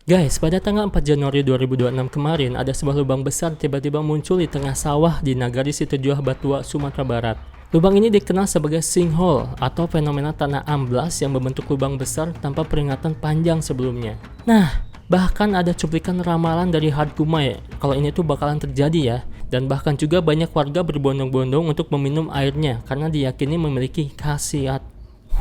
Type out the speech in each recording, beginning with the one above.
Guys, pada tanggal 4 Januari 2026 kemarin, ada sebuah lubang besar tiba-tiba muncul di tengah sawah di Nagari Situjuah Batua, Sumatera Barat. Lubang ini dikenal sebagai sinkhole atau fenomena tanah amblas yang membentuk lubang besar tanpa peringatan panjang sebelumnya. Nah, bahkan ada cuplikan ramalan dari Hard Gumai kalau ini tuh bakalan terjadi ya. Dan bahkan juga banyak warga berbondong-bondong untuk meminum airnya karena diyakini memiliki khasiat.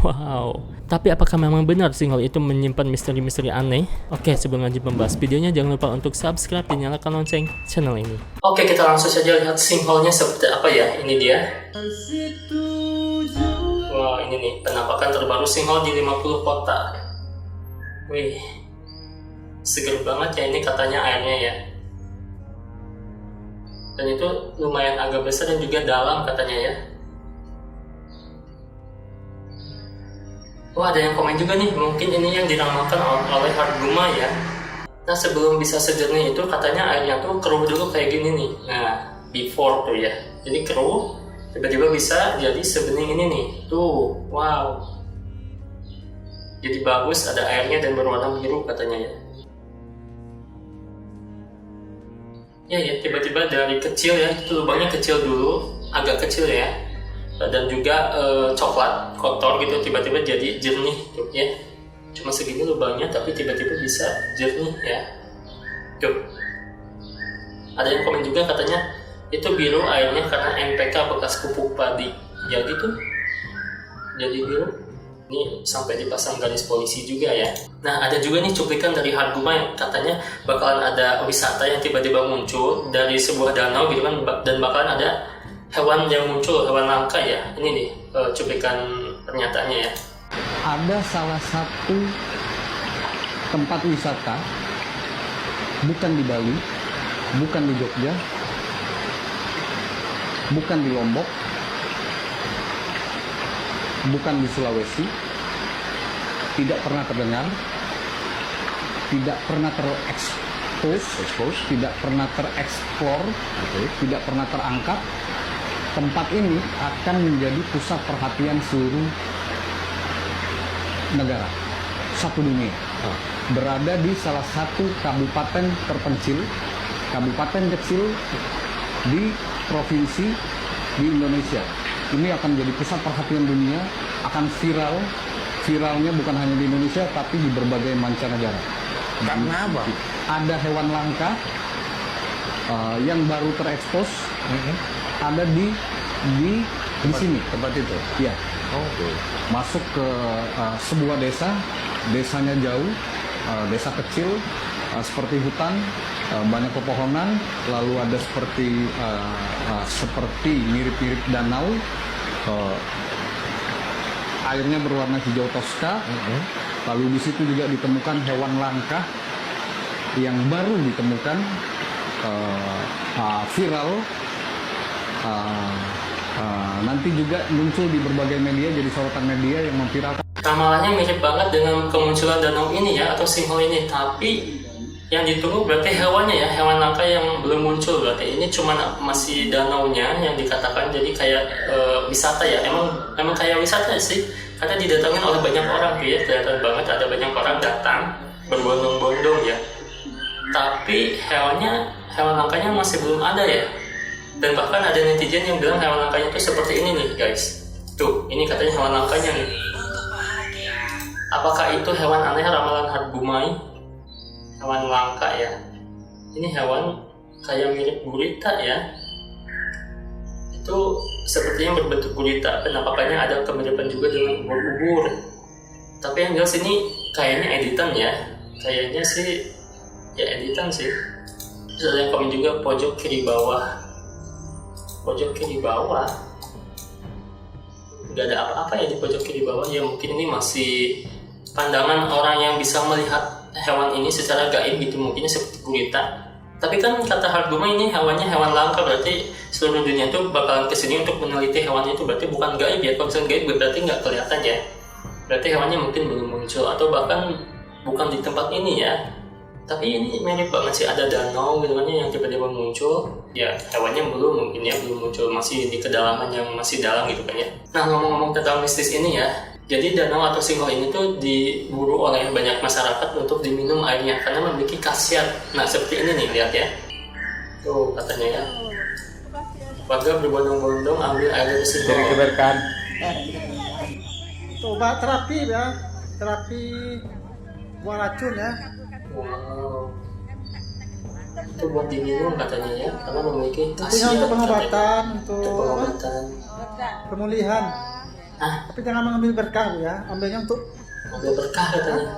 Wow, tapi apakah memang benar sinkhole itu menyimpan misteri-misteri aneh? Oke, sebelum lanjut membahas videonya, jangan lupa untuk subscribe dan nyalakan lonceng channel ini. Oke, kita langsung saja lihat sinkhole-nya seperti apa ya. Ini dia. Wah, ini nih penampakan terbaru sinkhole di 50 kota. Wih, seger banget ya ini katanya airnya ya. Dan itu lumayan agak besar dan juga dalam katanya ya. Wah, ada yang komen juga nih, mungkin ini yang diramalkan oleh Hard Gumai ya. Nah, sebelum bisa sejernih itu katanya airnya tuh keruh dulu kayak gini nih. Nah, before tuh ya. Jadi keruh, tiba-tiba bisa jadi sebening ini nih. Tuh, wow. Jadi bagus, ada airnya dan berwarna biru katanya ya. Ya, tiba-tiba dari kecil ya, itu lubangnya kecil dulu, agak kecil ya. Dan juga coklat, kotor gitu, tiba-tiba jadi jernih tuh ya. Cuma segini lubangnya tapi tiba-tiba bisa jernih ya. Tuh. Ada yang komen juga katanya itu biru airnya karena NPK bekas pupuk padi. Ya gitu. Jadi biru. Ini sampai dipasang garis polisi juga ya. Nah, ada juga nih cuplikan dari Hard Gumai, katanya bakalan ada wisata yang tiba-tiba muncul dari sebuah danau gitu kan, dan bakalan ada hewan yang muncul, hewan langka ya. Ini nih cuplikan pernyataannya ya. Ada salah satu tempat wisata, bukan di Bali, bukan di Jogja, bukan di Lombok, bukan di Sulawesi, tidak pernah terdengar, tidak pernah terekspos, tidak pernah tereksplor, tidak pernah terangkat. Tempat ini akan menjadi pusat perhatian seluruh negara, satu dunia. Berada di salah satu kabupaten terpencil, kabupaten kecil di provinsi di Indonesia. Ini akan jadi pusat perhatian dunia, akan viral. Viralnya bukan hanya di Indonesia, tapi di berbagai mancanegara. Karena apa? Ada hewan langka yang baru terekspos, ada di sini. Tempat itu? Ya. Oke. Masuk ke sebuah desa, desanya jauh, desa kecil, seperti hutan, banyak pepohonan, lalu ada seperti mirip-mirip danau, airnya berwarna hijau toska, lalu di situ juga ditemukan hewan langka yang baru ditemukan, viral, nanti juga muncul di berbagai media, jadi sorotan media yang memviralkan. Ramalannya mirip banget dengan kemunculan danau ini ya, atau sinkhole ini, tapi yang ditunggu berarti hewannya ya, hewan langka yang belum muncul. Berarti ini cuma masih danaunya yang dikatakan, jadi kayak wisata ya. Emang kayak wisata sih, karena didatangin oleh banyak orang tuh ya, kelihatan banget ada banyak orang datang berbondong-bondong ya. Tapi hewan langkanya masih belum ada ya. Dan bahkan ada netizen yang bilang hewan langkanya itu seperti ini nih guys. Tuh, ini katanya hewan langkanya nih. Apakah itu hewan aneh ramalan Hard Gumai? Hewan langka ya. Ini hewan kayak mirip gurita ya. Itu sepertinya berbentuk gurita. Penampakannya ada kemiripan juga dengan ubur-ubur. Tapi yang jelas ini kayaknya editan ya. Kayaknya sih ya editan sih. Terus ada yang komen juga pojok kiri bawah. Pojok kiri bawah. Gak ada apa-apa ya di pojok kiri bawah. Ya mungkin ini masih pandangan orang yang bisa melihat hewan ini secara gaib gitu, mungkinnya seperti gurita. Tapi kan kata Hard Gumai ini hewannya hewan langka, berarti seluruh dunia itu bakalan kesini untuk meneliti hewan itu, berarti bukan gaib ya. Kalau misalnya gaib berarti nggak kelihatan ya, berarti hewannya mungkin belum muncul atau bahkan bukan di tempat ini ya. Tapi ini mirip banget sih, ada danau gitu kan yang tiba-tiba muncul ya, hewannya belum, mungkin ya belum muncul, masih di kedalaman yang masih dalam gitu kan ya. Nah, ngomong-ngomong tentang mistis ini ya, Jadi danau atau singhole ini tuh diburu oleh banyak masyarakat untuk diminum airnya karena memiliki khasiat. Nah seperti ini nih, lihat ya. Tuh katanya ya. Warga berbondong-bondong ambil air dari singhole. Jadi keberkahan. Itu obat terapi ya, terapi buang racun ya. Wow. Itu buat diminum katanya ya, karena memiliki Intinya khasiat. untuk pengobatan, katanya. untuk Untuk pengobatan. pemulihan. Ah, Tapi jangan mengambil berkah Bu, ya, ambilnya untuk ambil berkah katanya.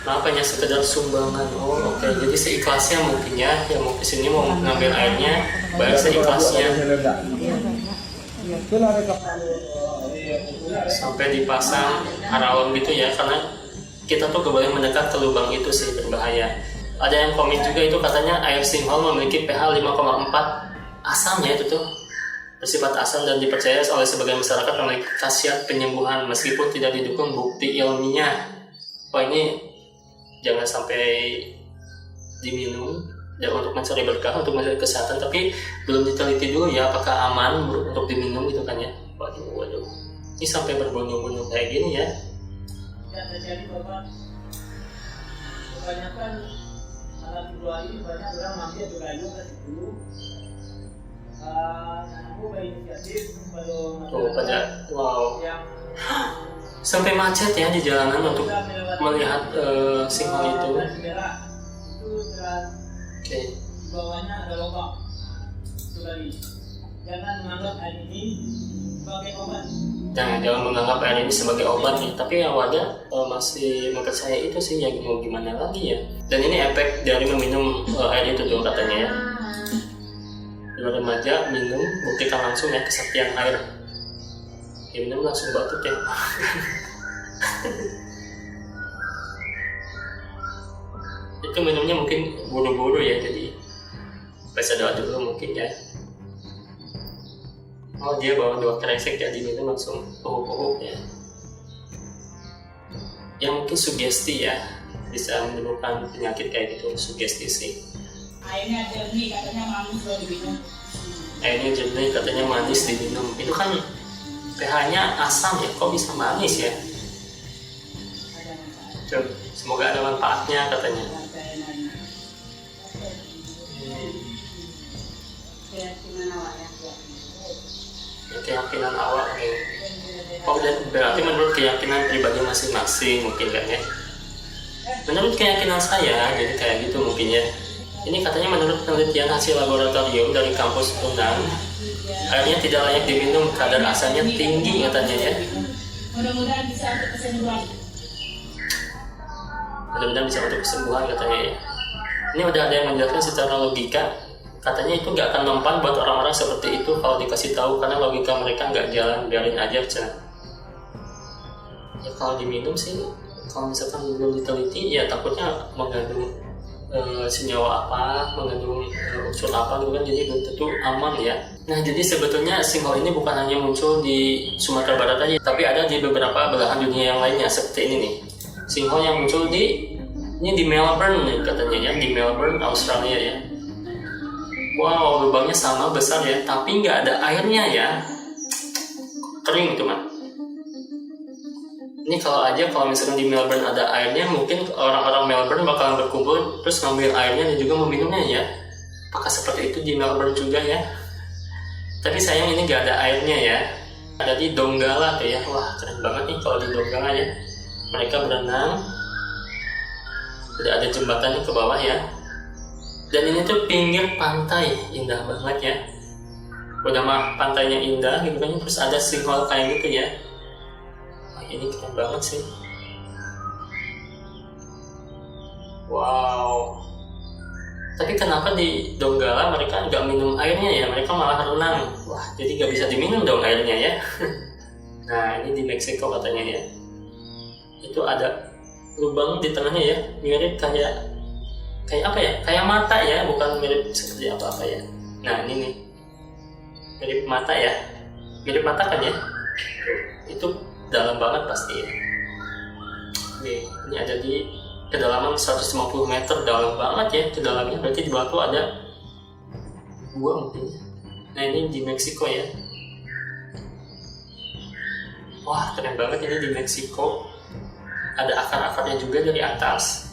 Kenapa hanya sekedar sumbangan? Oh oke, jadi seikhlasnya mungkin ya, yang mau kesini mau ngambil airnya, bayar seikhlasnya. Sampai dipasang alarm gitu ya, karena kita tuh gak boleh mendekat ke lubang itu sih, berbahaya. Ada yang komen juga itu katanya air singhole memiliki pH 5,4 asam ya, itu tuh bersifat asam dan dipercaya oleh sebagian masyarakat memiliki khasiat penyembuhan meskipun tidak didukung bukti ilmiah. Wah ini jangan sampai diminum ya, untuk mencari berkah, untuk mencari kesehatan, tapi belum diteliti dulu ya apakah aman untuk diminum gitu kan ya. Waduh, ini sampai berbondong-bondong kayak gini ya. Yang terjadi Bapak, kebanyakan anak Februari banyak orang mampir ke kayu ke situ. Aku berinisiatif kalau Tuh pada wow, yang sampai macet ya di jalanan untuk melihat singhole itu. merah itu jelas Oke. di bawahnya ada lubang. Itu tadi. Jangan menganggap air ini sebagai obat. Jangan menganggap air ini sebagai obat ya, tapi yang warga masih mempercayai itu sih, ya mau gimana lagi ya. Dan ini efek dari meminum air itu tuh katanya ya. Dua remaja minum, buktikan langsung ya kesaktian air. Ya minum langsung batuk ya. Itu minumnya mungkin buru-buru ya, jadi baca doa dulu mungkin ya. Oh dia bawa 2 kresek ya, diminum langsung pohok-pohok ya. Ya mungkin sugesti ya, bisa menimbulkan penyakit kayak gitu, sugesti sih. Airnya jernih, katanya manis kalau diminum. Airnya jernih katanya manis diminum. Itu kan pH-nya asam ya, kok bisa manis ya? Ada manfaat. Tuh, semoga ada manfaatnya katanya. Keyakinan awak ya. Ya, keyakinan awak nih. Oh dan berarti menurut keyakinan pribadi masing-masing mungkin kan ya. Menurut keyakinan saya jadi kayak gitu mungkin ya. Ini katanya menurut penelitian hasil laboratorium dari kampus Unan, airnya tidak layak diminum, kadar asamnya tinggi katanya ya. Mudah-mudahan bisa untuk kesembuhan. Mudah-mudahan bisa untuk kesembuhan katanya ya. Ini udah ada yang menjelaskan secara logika, katanya itu nggak akan mempan buat orang-orang seperti itu kalau dikasih tahu, karena logika mereka nggak jalan, biarin aja cina. Ya kalau diminum sih, kalau misalkan belum diteliti ya takutnya mengandung senyawa apa, mengandung unsur apa gitu kan, jadi belum tentu aman ya. Nah jadi sebetulnya singhole ini bukan hanya muncul di Sumatera Barat aja, tapi ada di beberapa belahan dunia yang lainnya seperti ini nih. Singhole yang muncul ini di Melbourne nih katanya ya, di Melbourne, Australia ya. Wow, lubangnya sama besar ya, tapi nggak ada airnya ya, kering teman. Ini kalau misalkan di Melbourne ada airnya, mungkin orang-orang Melbourne bakalan berkumpul terus ngambil airnya dan juga meminumnya ya. Apakah seperti itu di Melbourne juga ya? Tapi sayang ini nggak ada airnya ya. Ada di Donggala tuh ya, wah keren banget nih kalau di Donggala ya. Mereka berenang, udah ada jembatannya ke bawah ya. Dan ini tuh pinggir pantai, indah banget ya. Udah mah pantainya indah gitu kan, terus ada singhole kayak gitu ya. Wah ini keren banget sih. Wow. Tapi kenapa di Donggala mereka nggak minum airnya ya? Mereka malah renang. Wah jadi nggak bisa diminum dong airnya ya. Nah ini di Meksiko katanya ya. Itu ada lubang di tengahnya ya, mirip kayak apa ya? Kayak mata ya, bukan mirip seperti apa-apa ya. Nah ini nih, mirip mata ya, mirip mata kan ya? Itu dalam banget pasti ya. Nih, ini ada di kedalaman 150 meter, dalam banget ya ke dalamnya. Berarti di bawah tuh ada gua mungkin ya. Nah ini di Meksiko ya. Wah keren banget ini di Meksiko. Ada akar-akarnya juga dari atas.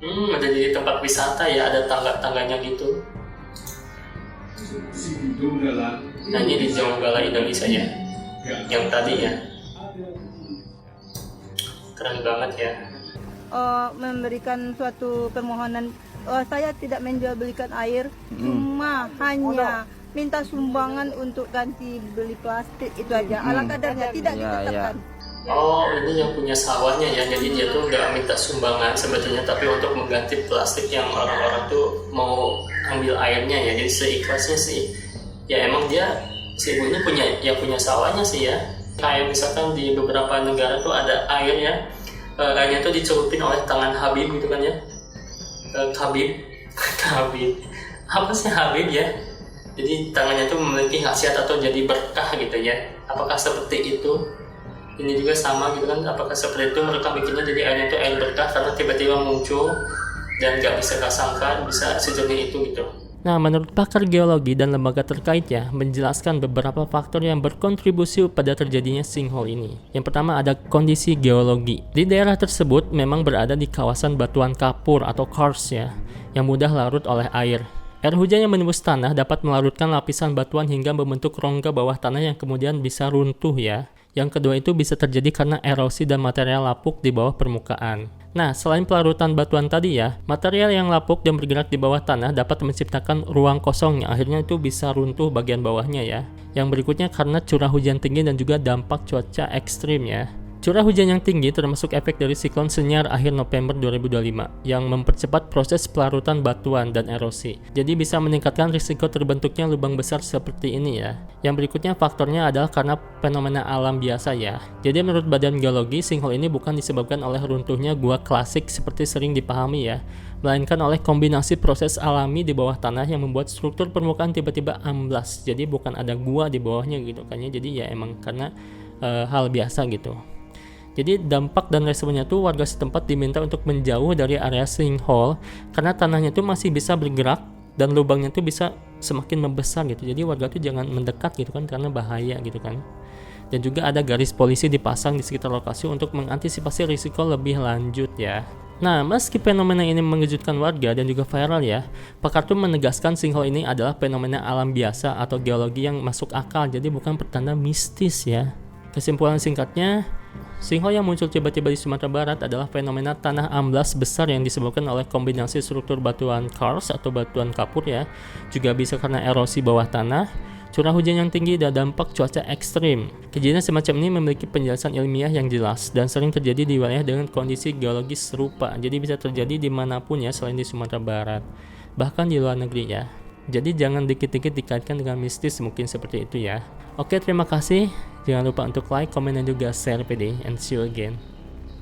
Ada di tempat wisata ya, ada tangga-tangganya gitu. Nah ini di Donggala Indonesia ya, yang tadi ya. Keren banget ya. Memberikan suatu permohonan, saya tidak menjual belikan air, cuma hanya minta sumbangan untuk ganti beli plastik itu aja. Ala kadarnya tidak ditetapkan. Oh ini yang punya sawahnya ya, jadi dia tuh nggak minta sumbangan sebetulnya, tapi untuk mengganti plastik yang orang-orang tuh mau ambil airnya ya, jadi seikhlasnya sih. Ya emang dia, si ibu ini punya sawahnya sih ya. Kayak misalkan di beberapa negara tuh ada air ya, airnya tuh dicelupin oleh tangan Habib gitu kan ya. Habib apa sih Habib ya? Jadi tangannya tuh memiliki khasiat atau jadi berkah gitu ya. Apakah seperti itu? Ini juga sama gitu kan, apakah seperti itu mereka bikinnya jadi airnya itu air berkah karena tiba-tiba muncul dan gak bisa kasangka bisa sejernih itu gitu. Nah, menurut pakar geologi dan lembaga terkait ya, menjelaskan beberapa faktor yang berkontribusi pada terjadinya sinkhole ini. Yang pertama ada kondisi geologi. Di daerah tersebut memang berada di kawasan batuan kapur atau karst ya, yang mudah larut oleh air. Air hujan yang menembus tanah dapat melarutkan lapisan batuan hingga membentuk rongga bawah tanah yang kemudian bisa runtuh ya. Yang kedua itu bisa terjadi karena erosi dan material lapuk di bawah permukaan. Nah, selain pelarutan batuan tadi ya, material yang lapuk dan bergerak di bawah tanah dapat menciptakan ruang kosong yang akhirnya itu bisa runtuh bagian bawahnya ya. Yang berikutnya karena curah hujan tinggi dan juga dampak cuaca ekstrim ya. Curah hujan yang tinggi termasuk efek dari siklon Senyar akhir November 2025 yang mempercepat proses pelarutan batuan dan erosi. Jadi bisa meningkatkan risiko terbentuknya lubang besar seperti ini ya. Yang berikutnya faktornya adalah karena fenomena alam biasa ya. Jadi menurut Badan Geologi, sinkhole ini bukan disebabkan oleh runtuhnya gua klasik seperti sering dipahami ya, melainkan oleh kombinasi proses alami di bawah tanah yang membuat struktur permukaan tiba-tiba amblas. Jadi bukan ada gua di bawahnya gitu kan ya. Jadi ya emang karena hal biasa gitu. Jadi dampak dan responnya tuh warga setempat diminta untuk menjauh dari area sinkhole karena tanahnya tuh masih bisa bergerak dan lubangnya tuh bisa semakin membesar gitu. Jadi warga tuh jangan mendekat gitu kan karena bahaya gitu kan. Dan juga ada garis polisi dipasang di sekitar lokasi untuk mengantisipasi risiko lebih lanjut ya. Nah, meski fenomena ini mengejutkan warga dan juga viral ya, pakar tuh menegaskan sinkhole ini adalah fenomena alam biasa atau geologi yang masuk akal, jadi bukan pertanda mistis ya. Kesimpulan singkatnya, sinkhole yang muncul tiba-tiba di Sumatera Barat adalah fenomena tanah amblas besar yang disebabkan oleh kombinasi struktur batuan karst atau batuan kapur ya, juga bisa karena erosi bawah tanah, curah hujan yang tinggi, dan dampak cuaca ekstrim. Kejadian semacam ini memiliki penjelasan ilmiah yang jelas dan sering terjadi di wilayah dengan kondisi geologis serupa, jadi bisa terjadi dimanapun ya selain di Sumatera Barat, bahkan di luar negeri ya. Jadi jangan dikit-dikit dikaitkan dengan mistis mungkin seperti itu ya. Oke, terima kasih. Jangan lupa untuk like, komen, dan juga share PD. And see you again.